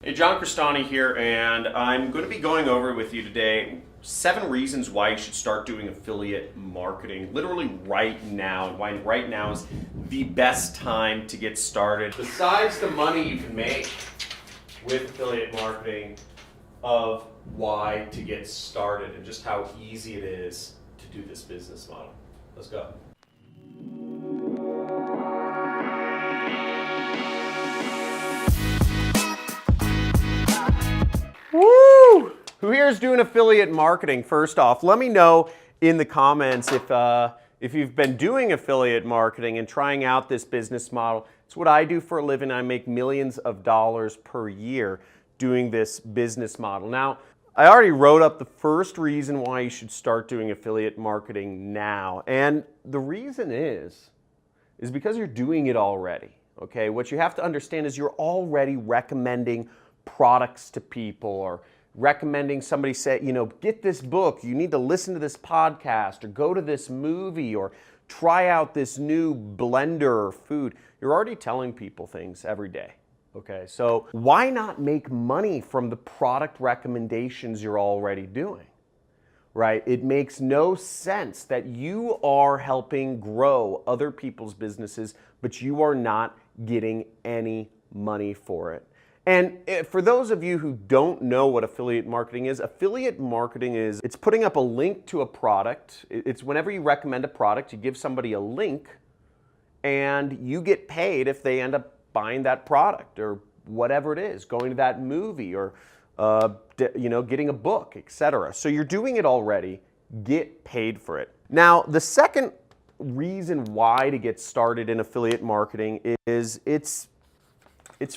Hey, John Crestani here, and I'm going to be going over with you today 7 reasons why you should start doing affiliate marketing literally right now, and why right now is the best time to get started. Besides the money you can make with affiliate marketing, of why to get started and just how easy it is to do this business model. Let's go. Woo! Who here is doing affiliate marketing? First off, let me know in the comments if you've been doing affiliate marketing and trying out this business model. It's what I do for a living. I make millions of dollars per year doing this business model. Now, I already wrote up the first reason why you should start doing affiliate marketing now. And the reason is because you're doing it already. Okay? What you have to understand is you're already recommending products to people, or recommending somebody say, get this book, you need to listen to this podcast, or go to this movie, or try out this new blender or food. You're already telling people things every day. Okay, so why not make money from the product recommendations you're already doing? Right? It makes no sense that you are helping grow other people's businesses, but you are not getting any money for it. And for those of you who don't know what affiliate marketing is it's putting up a link to a product. It's whenever you recommend a product, you give somebody a link and you get paid if they end up buying that product or whatever it is, going to that movie or getting a book, etc. So you're doing it already, get paid for it. Now, the second reason why to get started in affiliate marketing is it's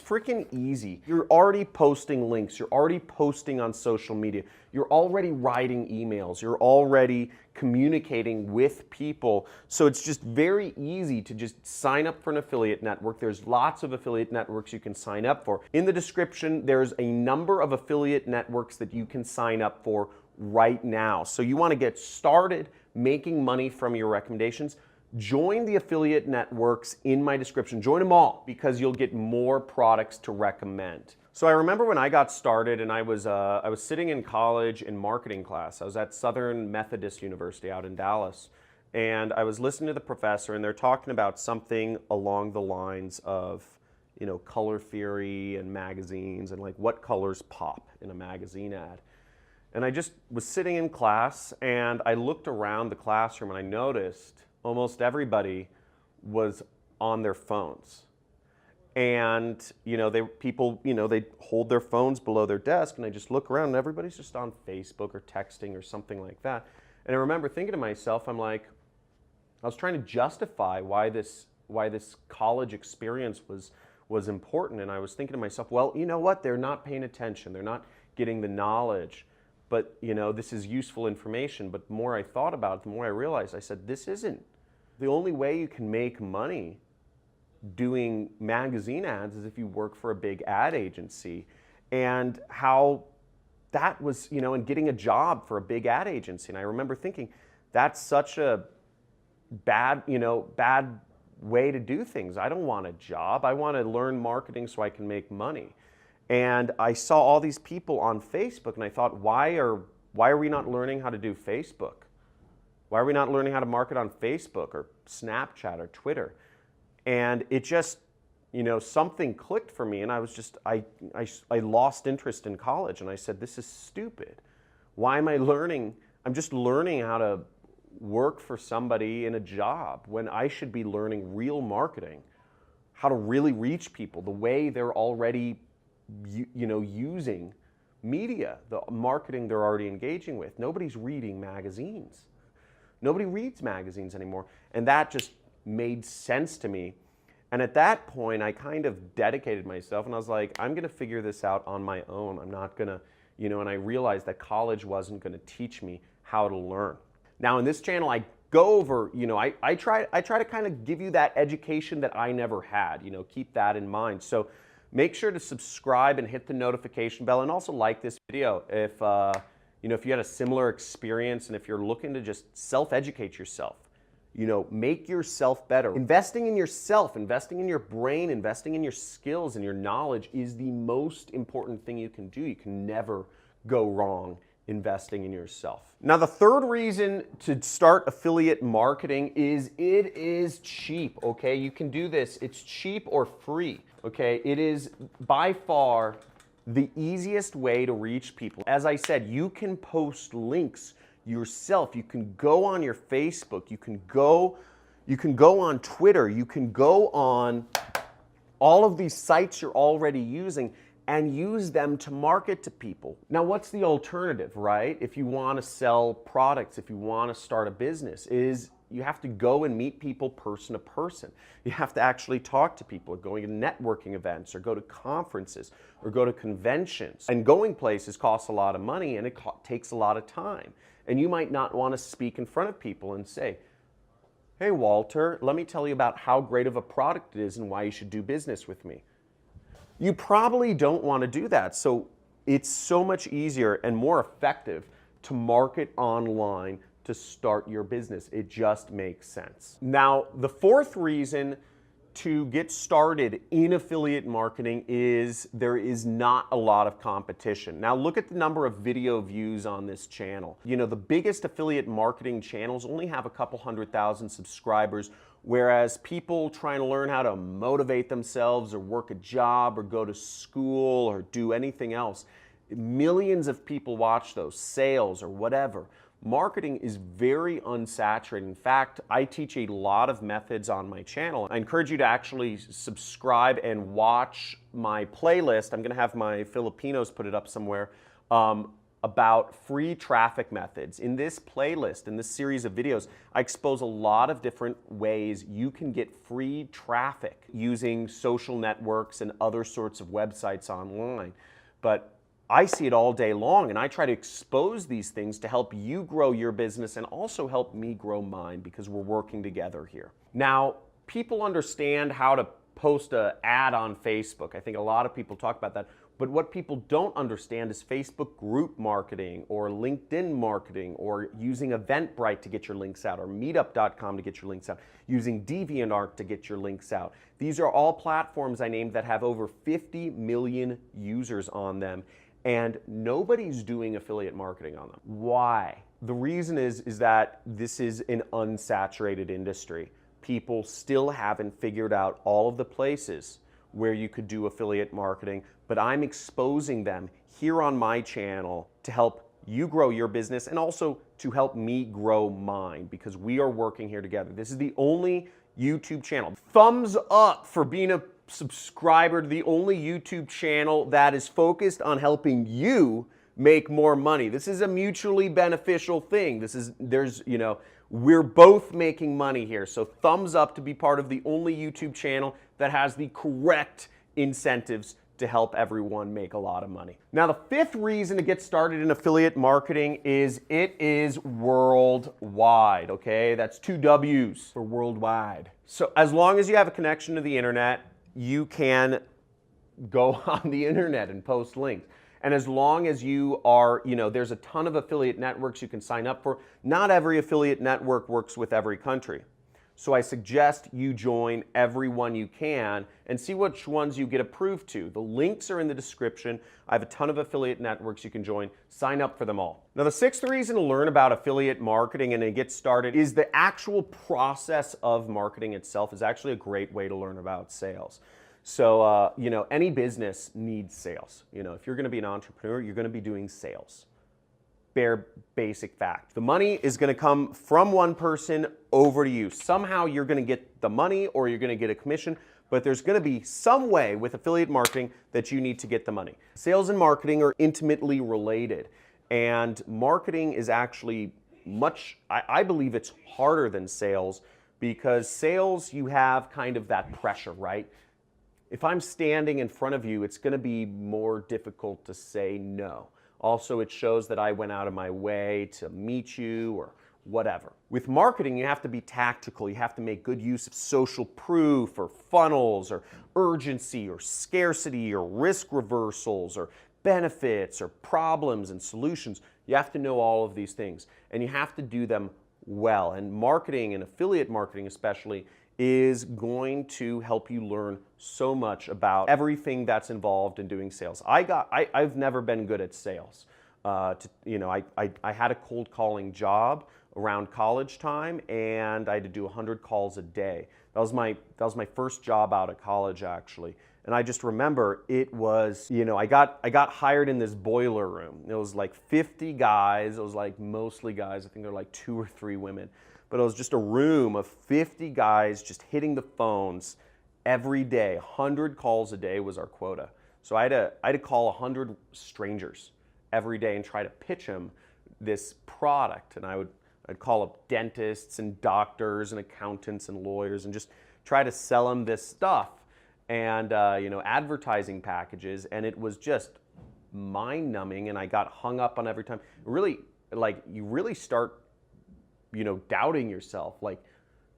freaking easy. You're already posting links, you're already posting on social media, you're already writing emails, you're already communicating with people. So it's just very easy to just sign up for an affiliate network. There's lots of affiliate networks you can sign up for. In the description, there's a number of affiliate networks that you can sign up for right now. So you want to get started making money from your recommendations. Join the affiliate networks in my description. Join them all because you'll get more products to recommend. So I remember when I got started and I was sitting in college in marketing class. I was at Southern Methodist University out in Dallas, and I was listening to the professor, and they're talking about something along the lines of, color theory and magazines and like what colors pop in a magazine ad. And I just was sitting in class and I looked around the classroom and I noticed almost everybody was on their phones. And, they'd hold their phones below their desk, and I just look around and everybody's just on Facebook or texting or something like that. And I remember thinking to myself, I was trying to justify why this college experience was important. And I was thinking to myself, well, you know what? They're not paying attention. They're not getting the knowledge. But, this is useful information. But the more I thought about it, the more I realized, I said, this isn't. The only way you can make money doing magazine ads is if you work for a big ad agency. And how that was, and getting a job for a big ad agency. And I remember thinking, that's such a bad way to do things. I don't want a job. I want to learn marketing so I can make money. And I saw all these people on Facebook, and I thought, why are we not learning how to do Facebook? Why are we not learning how to market on Facebook or Snapchat or Twitter? And it just, something clicked for me, and I was just, I lost interest in college, and I said, this is stupid. Why am I learning? I'm just learning how to work for somebody in a job when I should be learning real marketing, how to really reach people the way they're already using media, the marketing they're already engaging with. Nobody's reading magazines. Nobody reads magazines anymore. And that just made sense to me. And at that point, I kind of dedicated myself, and I was like, I'm going to figure this out on my own. I'm not going to, and I realized that college wasn't going to teach me how to learn. Now in this channel, I go over, I try to kind of give you that education that I never had, keep that in mind. So make sure to subscribe and hit the notification bell, and also like this video if you had a similar experience, and if you're looking to just self-educate yourself Make yourself better. Investing in yourself, investing in your brain, investing in your skills and your knowledge is the most important thing you can do. You can never go wrong investing in yourself. Now, the third reason to start affiliate marketing is it is cheap, okay? You can do this. It's cheap or free, okay? It is by far the easiest way to reach people. As I said, you can post links yourself. You can go on your Facebook. You can go on Twitter. You can go on all of these sites you're already using and use them to market to people. Now, what's the alternative, right? If you want to sell products, if you want to start a business, is you have to go and meet people person to person. You have to actually talk to people, going to networking events, or go to conferences, or go to conventions. And going places costs a lot of money, and it takes a lot of time. And you might not want to speak in front of people and say, "Hey, Walter, let me tell you about how great of a product it is and why you should do business with me." You probably don't want to do that. So it's so much easier and more effective to market online to start your business. It just makes sense. Now, the fourth reason to get started in affiliate marketing is there is not a lot of competition. Now, look at the number of video views on this channel. The biggest affiliate marketing channels only have a couple 100,000 subscribers, whereas people trying to learn how to motivate themselves or work a job or go to school or do anything else, millions of people watch those, sales or whatever. Marketing is very unsaturated. In fact, I teach a lot of methods on my channel. I encourage you to actually subscribe and watch my playlist. I'm going to have my Filipinos put it up somewhere, about free traffic methods. In this playlist, in this series of videos, I expose a lot of different ways you can get free traffic using social networks and other sorts of websites online. But I see it all day long, and I try to expose these things to help you grow your business and also help me grow mine, because we're working together here. Now, people understand how to post an ad on Facebook. I think a lot of people talk about that. But what people don't understand is Facebook group marketing, or LinkedIn marketing, or using Eventbrite to get your links out, or Meetup.com to get your links out, using DeviantArt to get your links out. These are all platforms I named that have over 50 million users on them, and nobody's doing affiliate marketing on them. Why? The reason is that this is an unsaturated industry. People still haven't figured out all of the places where you could do affiliate marketing, but I'm exposing them here on my channel to help you grow your business and also to help me grow mine, because we are working here together. This is the only YouTube channel. Thumbs up for being a subscriber to the only YouTube channel that is focused on helping you make more money. This is a mutually beneficial thing. We're both making money here. So thumbs up to be part of the only YouTube channel that has the correct incentives to help everyone make a lot of money. Now, the fifth reason to get started in affiliate marketing is it is worldwide, okay? That's 2 W's for worldwide. So as long as you have a connection to the internet, you can go on the internet and post links. And as long as you are, there's a ton of affiliate networks you can sign up for. Not every affiliate network works with every country. So I suggest you join every one you can and see which ones you get approved to. The links are in the description. I have a ton of affiliate networks you can join. Sign up for them all. Now, the sixth reason to learn about affiliate marketing and to get started is the actual process of marketing itself is actually a great way to learn about sales. So, any business needs sales. If you're going to be an entrepreneur, you're going to be doing sales. Bare basic fact. The money is going to come from one person over to you. Somehow you're going to get the money or you're going to get a commission, but there's going to be some way with affiliate marketing that you need to get the money. Sales and marketing are intimately related, and marketing is actually I believe it's harder than sales, because sales, you have kind of that pressure, right? If I'm standing in front of you, it's going to be more difficult to say no. Also, it shows that I went out of my way to meet you or whatever. With marketing, you have to be tactical. You have to make good use of social proof or funnels or urgency or scarcity or risk reversals or benefits or problems and solutions. You have to know all of these things, and you have to do them well. And marketing and affiliate marketing especially is going to help you learn so much about everything that's involved in doing sales. I've never been good at sales. I had a cold calling job around college time, and I had to do 100 calls a day. That was my first job out of college, actually. And I just remember it was, I got hired in this boiler room. It was like 50 guys. It was like mostly guys. I think there were like 2 or 3 women. But it was just a room of 50 guys just hitting the phones every day. 100 calls a day was our quota. So I had to call 100 strangers every day and try to pitch them this product. And I'd call up dentists and doctors and accountants and lawyers and just try to sell them this stuff and advertising packages. And it was just mind-numbing, and I got hung up on every time. Really, you really start doubting yourself. Like,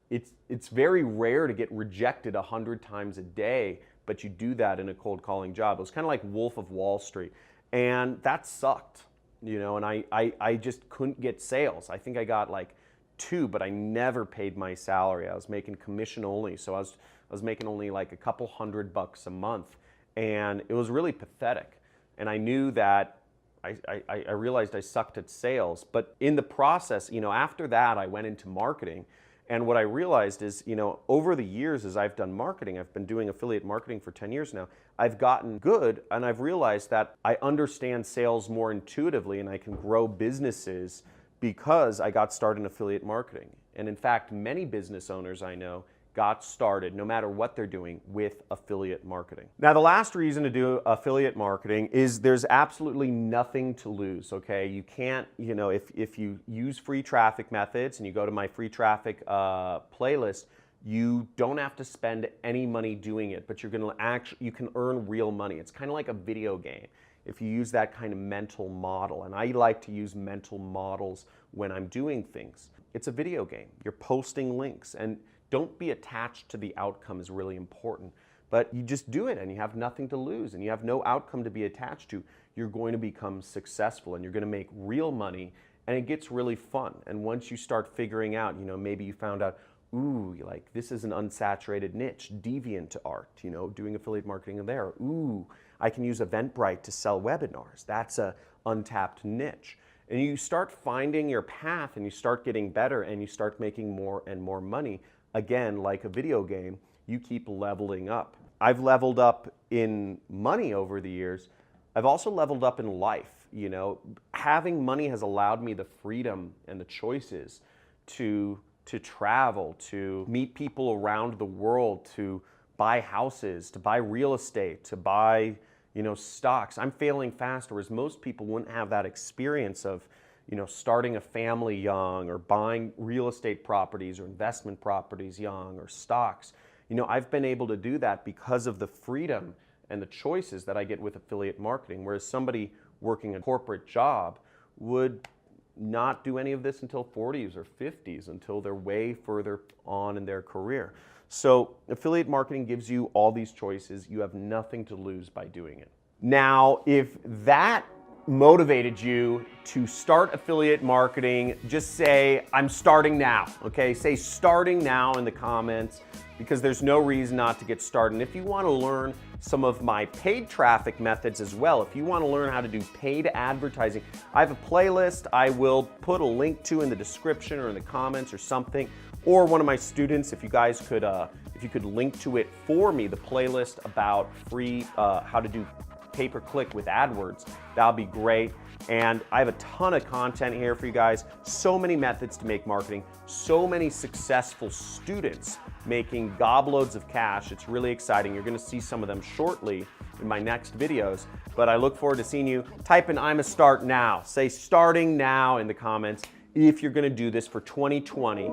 it's very rare to get rejected 100 times a day, but you do that in a cold calling job. It was kind of like Wolf of Wall Street, and that sucked, and I just couldn't get sales. I think I got like 2, but I never paid my salary. I was making commission only, so I was making only like a couple $100 a month, and it was really pathetic. And I knew that I realized I sucked at sales. But in the process, after that, I went into marketing. And what I realized is, over the years as I've done marketing, I've been doing affiliate marketing for 10 years now, I've gotten good, and I've realized that I understand sales more intuitively, and I can grow businesses because I got started in affiliate marketing. And in fact, many business owners I know got started, no matter what they're doing, with affiliate marketing. Now, the last reason to do affiliate marketing is there's absolutely nothing to lose, okay? You can't, if you use free traffic methods and you go to my free traffic playlist, you don't have to spend any money doing it, but you can earn real money. It's kind of like a video game if you use that kind of mental model. And I like to use mental models when I'm doing things. It's a video game. You're posting links, and don't be attached to the outcome is really important. But you just do it, and you have nothing to lose, and you have no outcome to be attached to. You're going to become successful, and you're going to make real money, and it gets really fun. And once you start figuring out, maybe you found out, ooh, like this is an unsaturated niche, deviant art, doing affiliate marketing there. Ooh, I can use Eventbrite to sell webinars. That's a untapped niche. And you start finding your path, and you start getting better, and you start making more and more money. Again, like a video game, you keep leveling up. I've leveled up in money over the years. I've also leveled up in life. Having money has allowed me the freedom and the choices to travel, to meet people around the world, to buy houses, to buy real estate, to buy stocks. I'm failing fast, whereas most people wouldn't have that experience of starting a family young, or buying real estate properties or investment properties young, or stocks. I've been able to do that because of the freedom and the choices that I get with affiliate marketing, whereas somebody working a corporate job would not do any of this until 40s or 50s, until they're way further on in their career. So affiliate marketing gives you all these choices. You have nothing to lose by doing it. Now, if that motivated you to start affiliate marketing, just say, I'm starting now, okay? Say starting now in the comments, because there's no reason not to get started. And if you want to learn some of my paid traffic methods as well, if you want to learn how to do paid advertising, I have a playlist I will put a link to in the description or in the comments or something, or one of my students, if you guys could, if you could link to it for me, the playlist about free, how to do pay-per-click with AdWords, that'll be great. And I have a ton of content here for you guys. So many methods to make marketing, so many successful students making gobloads of cash. It's really exciting. You're gonna see some of them shortly in my next videos, but I look forward to seeing you. Type in I'm a start now. Say starting now in the comments if you're gonna do this for 2020.